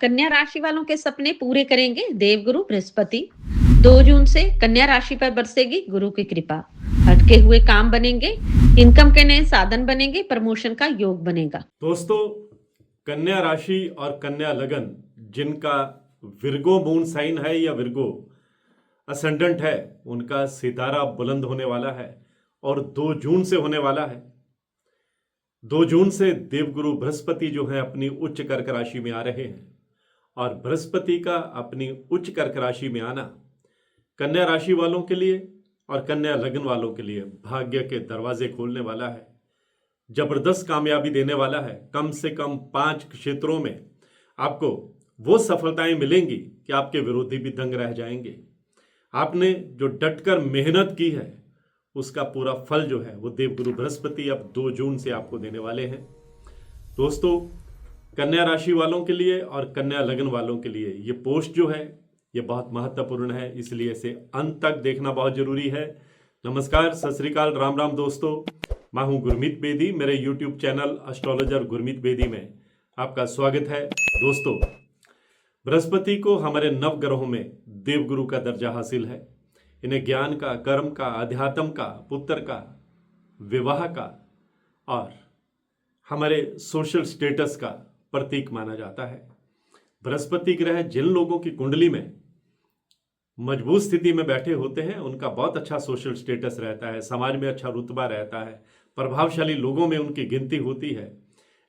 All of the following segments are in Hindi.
कन्या राशि वालों के सपने पूरे करेंगे देवगुरु बृहस्पति। 2 जून से कन्या राशि पर बरसेगी गुरु की कृपा। अटके हुए काम बनेंगे, इनकम के नए साधन बनेंगे, प्रमोशन का योग बनेगा। दोस्तों, कन्या राशि और कन्या लगन जिनका विर्गो मून साइन है या विर्गो असेंडेंट है, उनका सितारा बुलंद होने वाला है और 2 जून से होने वाला है। 2 जून से देवगुरु बृहस्पति जो है अपनी उच्च कर्क राशि में आ रहे हैं और बृहस्पति का अपनी उच्च कर्क राशि में आना कन्या राशि वालों के लिए और कन्या लगन वालों के लिए भाग्य के दरवाजे खोलने वाला है। जबरदस्त कामयाबी देने वाला है। कम से कम 5 क्षेत्रों में आपको वो सफलताएं मिलेंगी कि आपके विरोधी भी दंग रह जाएंगे। आपने जो डटकर मेहनत की है उसका पूरा फल जो है वो देवगुरु बृहस्पति अब 2 जून से आपको देने वाले हैं। दोस्तों, कन्या राशि वालों के लिए और कन्या लगन वालों के लिए ये पोस्ट जो है ये बहुत महत्वपूर्ण है, इसलिए इसे अंत तक देखना बहुत जरूरी है। नमस्कार, सत श्री अकाल, राम राम दोस्तों। मैं हूं गुरमीत बेदी। मेरे YouTube channel astrologer Gurmeet Bedi में आपका स्वागत है। दोस्तों, बृहस्पति को हमारे नव ग्रहों में देवगुरु का दर्जा हासिल है। इन्हें ज्ञान का, कर्म का, अध्यात्म का, पुत्र का, विवाह का और हमारे सोशल स्टेटस का प्रतीक माना जाता है। बृहस्पति ग्रह जिन लोगों की कुंडली में मजबूत स्थिति में बैठे होते हैं उनका बहुत अच्छा सोशल स्टेटस रहता है, समाज में अच्छा रुतबा रहता है, प्रभावशाली लोगों में उनकी गिनती होती है।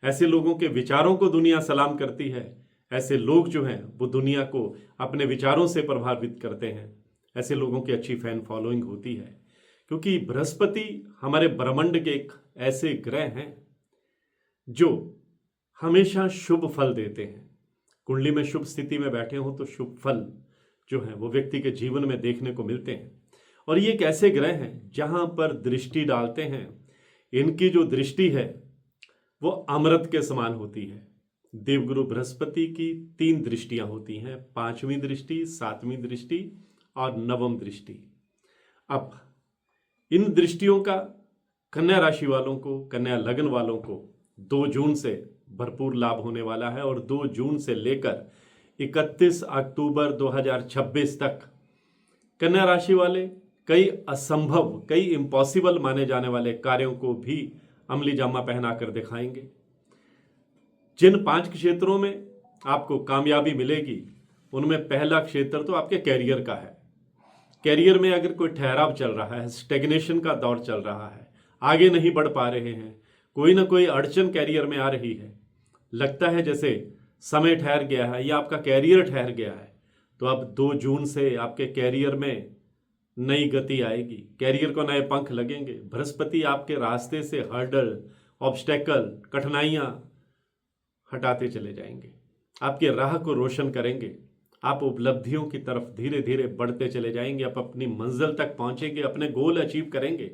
ऐसे लोगों के विचारों को दुनिया सलाम करती है। ऐसे लोग जो हैं वो दुनिया को अपने विचारों से प्रभावित करते हैं। ऐसे लोगों की अच्छी फैन फॉलोइंग होती है, क्योंकि बृहस्पति हमारे ब्रह्मांड के एक ऐसे ग्रह हैं जो हमेशा शुभ फल देते हैं। कुंडली में शुभ स्थिति में बैठे हों तो शुभ फल जो है वो व्यक्ति के जीवन में देखने को मिलते हैं। और ये एक ऐसे ग्रह हैं जहां पर दृष्टि डालते हैं, इनकी जो दृष्टि है वो अमृत के समान होती है। देवगुरु बृहस्पति की 3 दृष्टियां होती हैं, 5वीं दृष्टि, 7वीं दृष्टि और 9वीं दृष्टि। अब इन दृष्टियों का कन्या राशि वालों को, कन्या लगन वालों को 2 जून से भरपूर लाभ होने वाला है और 2 जून से लेकर 31 अक्टूबर 2026 तक कन्या राशि वाले कई असंभव, कई इम्पॉसिबल माने जाने वाले कार्यों को भी अमली जामा पहना कर दिखाएंगे। जिन 5 क्षेत्रों में आपको कामयाबी मिलेगी उनमें पहला क्षेत्र तो आपके कैरियर का है। कैरियर में अगर कोई ठहराव चल रहा है, स्टेग्नेशन का दौर चल रहा है, आगे नहीं बढ़ पा रहे हैं, कोई ना कोई अड़चन कैरियर में आ रही है, लगता है जैसे समय ठहर गया है या आपका कैरियर ठहर गया है, तो अब 2 जून से आपके कैरियर में नई गति आएगी। कैरियर को नए पंख लगेंगे। बृहस्पति आपके रास्ते से हर्डल, ऑब्स्टेकल, कठिनाइयां हटाते चले जाएंगे, आपके राह को रोशन करेंगे। आप उपलब्धियों की तरफ धीरे धीरे बढ़ते चले जाएंगे, आप अपनी मंजिल तक पहुंचेंगे, अपने गोल अचीव करेंगे।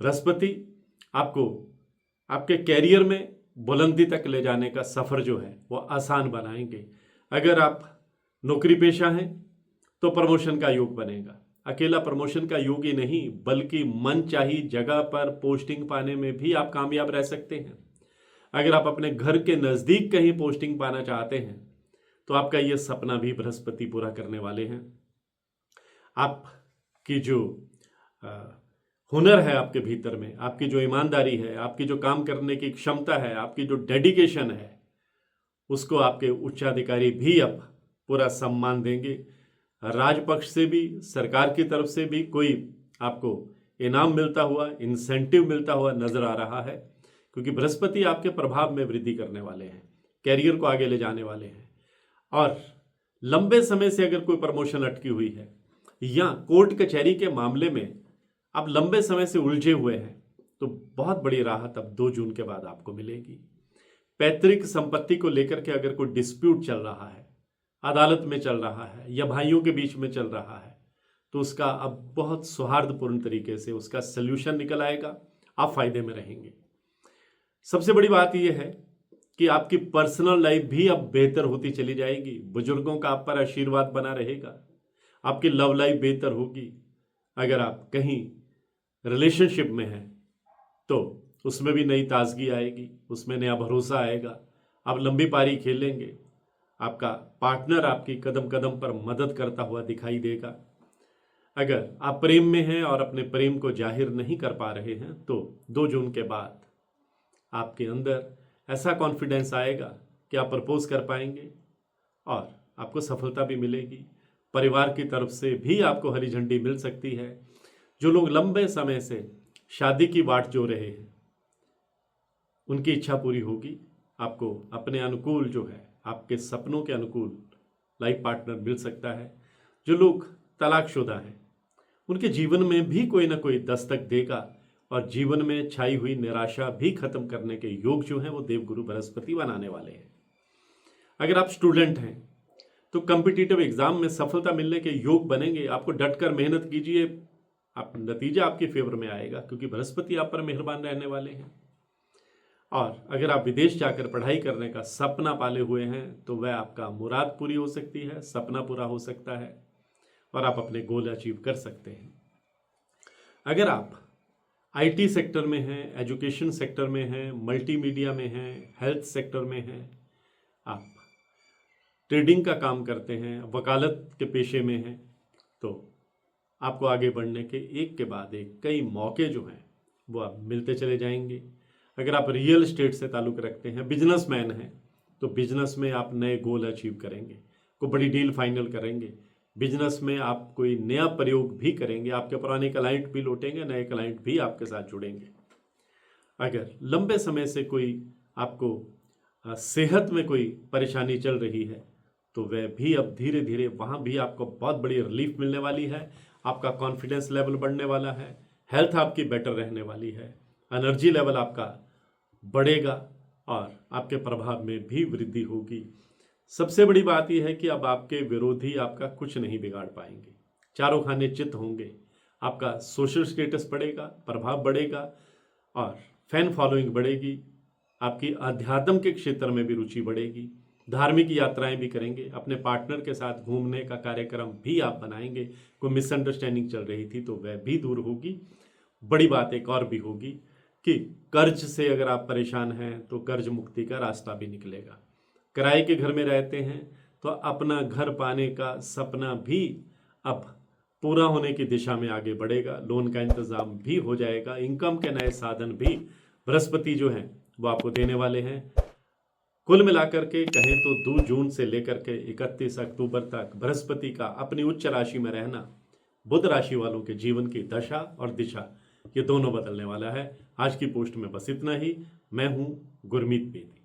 बृहस्पति आपको आपके कैरियर में बुलंदी तक ले जाने का सफर जो है वो आसान बनाएंगे। अगर आप नौकरी पेशा हैं तो प्रमोशन का योग बनेगा। अकेला प्रमोशन का योग ही नहीं, बल्कि मनचाही जगह पर पोस्टिंग पाने में भी आप कामयाब रह सकते हैं। अगर आप अपने घर के नजदीक कहीं पोस्टिंग पाना चाहते हैं तो आपका यह सपना भी बृहस्पति पूरा करने वाले हैं। आपकी जो हुनर है आपके भीतर में, आपकी जो ईमानदारी है, आपकी जो काम करने की क्षमता है, आपकी जो डेडिकेशन है, उसको आपके उच्चाधिकारी भी अब पूरा सम्मान देंगे। राजपक्ष से भी, सरकार की तरफ से भी कोई आपको इनाम मिलता हुआ, इंसेंटिव मिलता हुआ नजर आ रहा है, क्योंकि बृहस्पति आपके प्रभाव में वृद्धि करने वाले हैं, कैरियर को आगे ले जाने वाले हैं। और लंबे समय से अगर कोई प्रमोशन अटकी हुई है या कोर्ट कचहरी के मामले में आप लंबे समय से उलझे हुए हैं तो बहुत बड़ी राहत अब 2 जून के बाद आपको मिलेगी। पैतृक संपत्ति को लेकर के अगर कोई डिस्प्यूट चल रहा है, अदालत में चल रहा है या भाइयों के बीच में चल रहा है, तो उसका अब बहुत सौहार्दपूर्ण तरीके से उसका सल्यूशन निकल आएगा, आप फायदे में रहेंगे। सबसे बड़ी बात यह है कि आपकी पर्सनल लाइफ भी अब बेहतर होती चली जाएगी। बुजुर्गों का आप पर आशीर्वाद बना रहेगा। आपकी लव लाइफ बेहतर होगी। अगर आप कहीं रिलेशनशिप में हैं तो उसमें भी नई ताजगी आएगी, उसमें नया भरोसा आएगा। आप लंबी पारी खेलेंगे। आपका पार्टनर आपकी कदम कदम पर मदद करता हुआ दिखाई देगा। अगर आप प्रेम में हैं और अपने प्रेम को जाहिर नहीं कर पा रहे हैं तो 2 जून के बाद आपके अंदर ऐसा कॉन्फिडेंस आएगा कि आप प्रपोज कर पाएंगे और आपको सफलता भी मिलेगी। परिवार की तरफ से भी आपको हरी झंडी मिल सकती है। जो लोग लंबे समय से शादी की वाट जो रहे हैं उनकी इच्छा पूरी होगी। आपको अपने अनुकूल जो है, आपके सपनों के अनुकूल लाइफ पार्टनर मिल सकता है। जो लोग तलाकशुदा हैं उनके जीवन में भी कोई ना कोई दस्तक देगा और जीवन में छाई हुई निराशा भी खत्म करने के योग जो हैं वो देवगुरु बृहस्पति बनाने वाले हैं। अगर आप स्टूडेंट हैं तो कॉम्पिटिटिव एग्जाम में सफलता मिलने के योग बनेंगे। आपको डटकर मेहनत कीजिए, आप नतीजा आपके फेवर में आएगा क्योंकि बृहस्पति आप पर मेहरबान रहने वाले हैं। और अगर आप विदेश जाकर पढ़ाई करने का सपना पाले हुए हैं तो वह आपका मुराद पूरी हो सकती है, सपना पूरा हो सकता है और आप अपने गोल अचीव कर सकते हैं। अगर आप आईटी सेक्टर में हैं, एजुकेशन सेक्टर में हैं, मल्टीमीडिया में हैं, हेल्थ सेक्टर में हैं, आप ट्रेडिंग का काम करते हैं, वकालत के पेशे में हैं, तो आपको आगे बढ़ने के एक के बाद एक कई मौके जो हैं वो आप मिलते चले जाएंगे। अगर आप रियल एस्टेट से ताल्लुक़ रखते हैं, बिजनेसमैन हैं, तो बिजनेस में आप नए गोल अचीव करेंगे, कोई बड़ी डील फाइनल करेंगे। बिजनेस में आप कोई नया प्रयोग भी करेंगे, आपके पुराने क्लाइंट भी लौटेंगे, नए क्लाइंट भी आपके साथ जुड़ेंगे। अगर लंबे समय से कोई आपको सेहत में कोई परेशानी चल रही है तो वह भी अब धीरे धीरे वहाँ भी आपको बहुत बड़ी रिलीफ मिलने वाली है। आपका कॉन्फिडेंस लेवल बढ़ने वाला है, हेल्थ आपकी बेटर रहने वाली है, एनर्जी लेवल आपका बढ़ेगा और आपके प्रभाव में भी वृद्धि होगी। सबसे बड़ी बात यह है कि अब आपके विरोधी आपका कुछ नहीं बिगाड़ पाएंगे, चारों खाने चित होंगे। आपका सोशल स्टेटस बढ़ेगा, प्रभाव बढ़ेगा और फैन फॉलोइंग बढ़ेगी। आपकी आध्यात्म के क्षेत्र में भी रुचि बढ़ेगी, धार्मिक यात्राएं भी करेंगे, अपने पार्टनर के साथ घूमने का कार्यक्रम भी आप बनाएंगे। कोई मिसअंडरस्टैंडिंग चल रही थी तो वह भी दूर होगी। बड़ी बात एक और भी होगी कि कर्ज से अगर आप परेशान हैं तो कर्ज मुक्ति का रास्ता भी निकलेगा। किराए के घर में रहते हैं तो अपना घर पाने का सपना भी अब पूरा होने की दिशा में आगे बढ़ेगा। लोन का इंतजाम भी हो जाएगा। इनकम के नए साधन भी बृहस्पति जो हैं वो आपको देने वाले हैं। कुल मिलाकर के कहें तो 2 जून से लेकर के 31 अक्टूबर तक बृहस्पति का अपनी उच्च राशि में रहना बुध राशि वालों के जीवन की दशा और दिशा ये दोनों बदलने वाला है। आज की पोस्ट में बस इतना ही। मैं हूं गुरमीत बेदी।